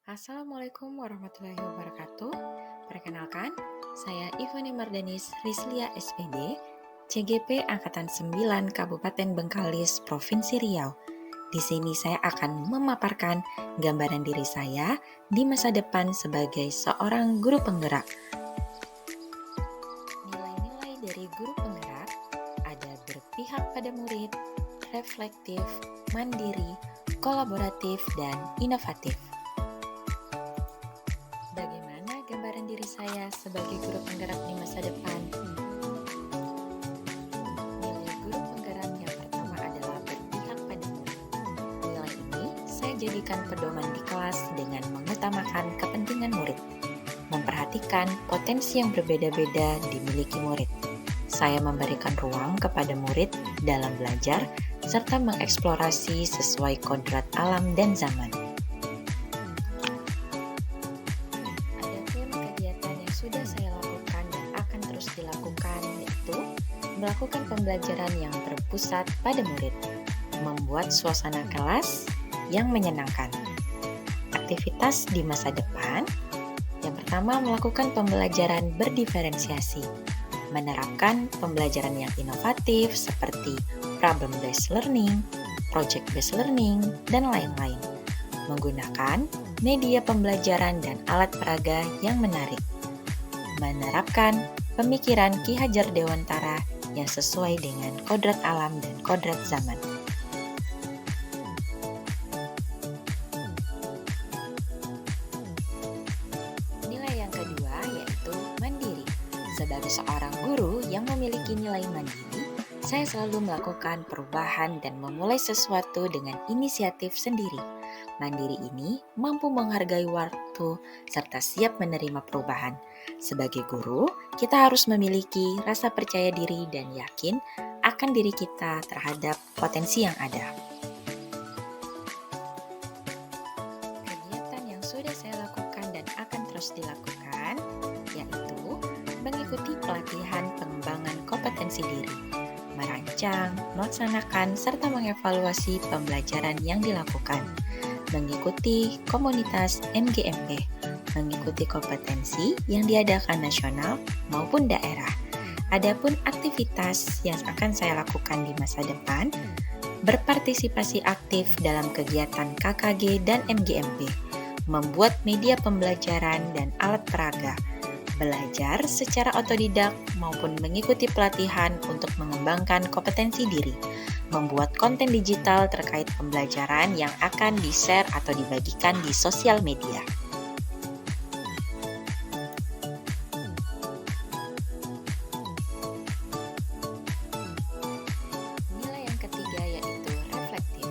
Assalamualaikum warahmatullahi wabarakatuh. Perkenalkan, saya Ivani Mardanis Rislia SPD, CGP Angkatan 9 Kabupaten Bengkalis, Provinsi Riau. Di sini saya akan memaparkan gambaran diri saya di masa depan sebagai seorang guru penggerak. Nilai-nilai dari guru penggerak ada berpihak pada murid, reflektif, mandiri, kolaboratif, dan inovatif. Bagaimana gambaran diri saya sebagai guru penggerak di masa depan? Nilai guru penggerak yang pertama adalah berpihak pada murid. Nilai ini saya jadikan pedoman di kelas dengan mengutamakan kepentingan murid, memperhatikan potensi yang berbeda-beda dimiliki murid. Saya memberikan ruang kepada murid dalam belajar serta mengeksplorasi sesuai kodrat alam dan zaman. Sudah saya lakukan dan akan terus dilakukan, yaitu melakukan pembelajaran yang berpusat pada murid, membuat suasana kelas yang menyenangkan. Aktivitas di masa depan, yang pertama melakukan pembelajaran berdiferensiasi, menerapkan pembelajaran yang inovatif seperti problem-based learning, project-based learning, dan lain-lain, menggunakan media pembelajaran dan alat peraga yang menarik, menerapkan pemikiran Ki Hajar Dewantara yang sesuai dengan kodrat alam dan kodrat zaman. Nilai yang kedua yaitu mandiri. Sebagai seorang guru yang memiliki nilai mandiri, saya selalu melakukan perubahan dan memulai sesuatu dengan inisiatif sendiri. Mandiri ini mampu menghargai waktu serta siap menerima perubahan. Sebagai guru, kita harus memiliki rasa percaya diri dan yakin akan diri kita terhadap potensi yang ada. Kegiatan yang sudah saya lakukan dan akan terus dilakukan yaitu mengikuti pelatihan pengembangan kompetensi diri, merancang, melaksanakan, serta mengevaluasi pembelajaran yang dilakukan, mengikuti komunitas MGMP, mengikuti kompetensi yang diadakan nasional maupun daerah. Adapun aktivitas yang akan saya lakukan di masa depan, berpartisipasi aktif dalam kegiatan KKG dan MGMP, membuat media pembelajaran dan alat peraga, belajar secara otodidak maupun mengikuti pelatihan untuk mengembangkan kompetensi diri, membuat konten digital terkait pembelajaran yang akan di-share atau dibagikan di sosial media. Nilai yang ketiga yaitu reflektif.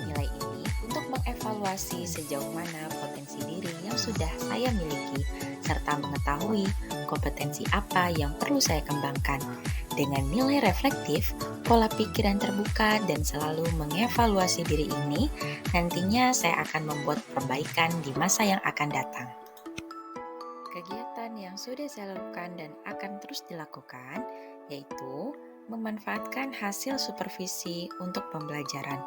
Nilai ini untuk mengevaluasi sejauh mana potensi diri yang sudah saya miliki serta mengetahui kompetensi apa yang perlu saya kembangkan. Dengan nilai reflektif, pola pikiran terbuka dan selalu mengevaluasi diri ini, nantinya saya akan membuat perbaikan di masa yang akan datang. Kegiatan yang sudah saya lakukan dan akan terus dilakukan yaitu memanfaatkan hasil supervisi untuk pembelajaran,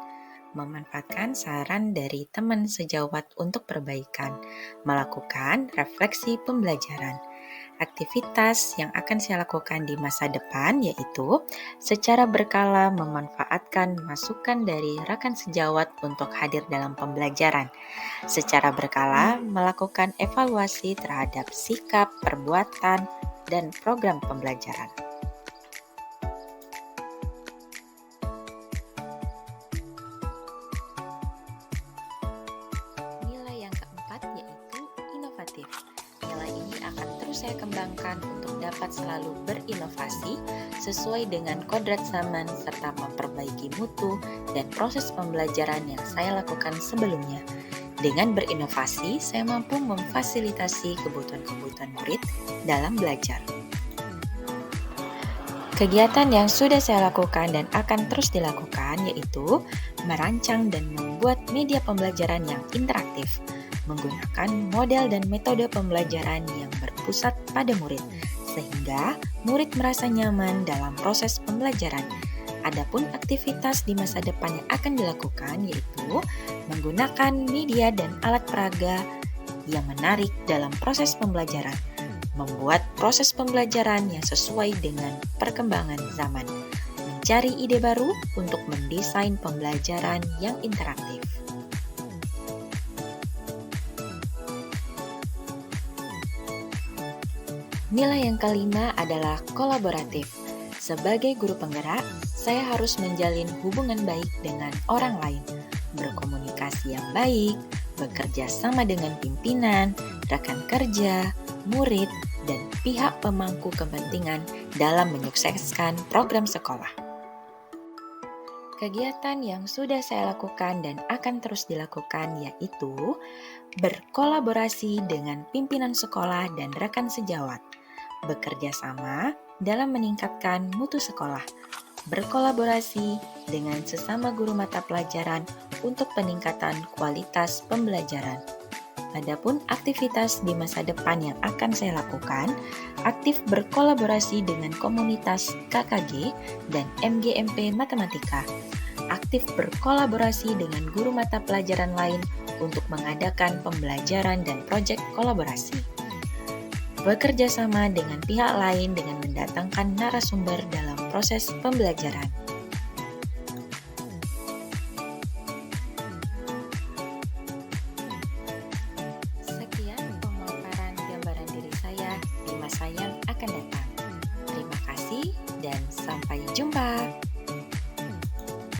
memanfaatkan saran dari teman sejawat untuk perbaikan, melakukan refleksi pembelajaran. Aktivitas yang akan saya lakukan di masa depan yaitu secara berkala memanfaatkan masukan dari rekan sejawat untuk hadir dalam pembelajaran. Secara berkala melakukan evaluasi terhadap sikap, perbuatan, dan program pembelajaran. Nilai yang keempat yaitu inovatif. Nilai ini akan terus saya kembangkan untuk dapat selalu berinovasi sesuai dengan kodrat zaman serta memperbaiki mutu dan proses pembelajaran yang saya lakukan sebelumnya. Dengan berinovasi, saya mampu memfasilitasi kebutuhan-kebutuhan murid dalam belajar. Kegiatan yang sudah saya lakukan dan akan terus dilakukan yaitu merancang dan membuat media pembelajaran yang interaktif, menggunakan model dan metode pembelajaran yang berpusat pada murid, sehingga murid merasa nyaman dalam proses pembelajaran. Adapun aktivitas di masa depan yang akan dilakukan yaitu menggunakan media dan alat peraga yang menarik dalam proses pembelajaran, membuat proses pembelajaran yang sesuai dengan perkembangan zaman, mencari ide baru untuk mendesain pembelajaran yang interaktif. Nilai yang kelima adalah kolaboratif. Sebagai guru penggerak, saya harus menjalin hubungan baik dengan orang lain, berkomunikasi yang baik, bekerja sama dengan pimpinan, rekan kerja, murid, dan pihak pemangku kepentingan dalam menyukseskan program sekolah. Kegiatan yang sudah saya lakukan dan akan terus dilakukan yaitu berkolaborasi dengan pimpinan sekolah dan rekan sejawat, bekerja sama dalam meningkatkan mutu sekolah, berkolaborasi dengan sesama guru mata pelajaran untuk peningkatan kualitas pembelajaran. Adapun aktivitas di masa depan yang akan saya lakukan, aktif berkolaborasi dengan komunitas KKG dan MGMP Matematika, aktif berkolaborasi dengan guru mata pelajaran lain untuk mengadakan pembelajaran dan proyek kolaborasi, bekerja sama dengan pihak lain dengan mendatangkan narasumber dalam proses pembelajaran. Sekian pemaparan gambaran diri saya di masa yang akan datang. Terima kasih dan sampai jumpa.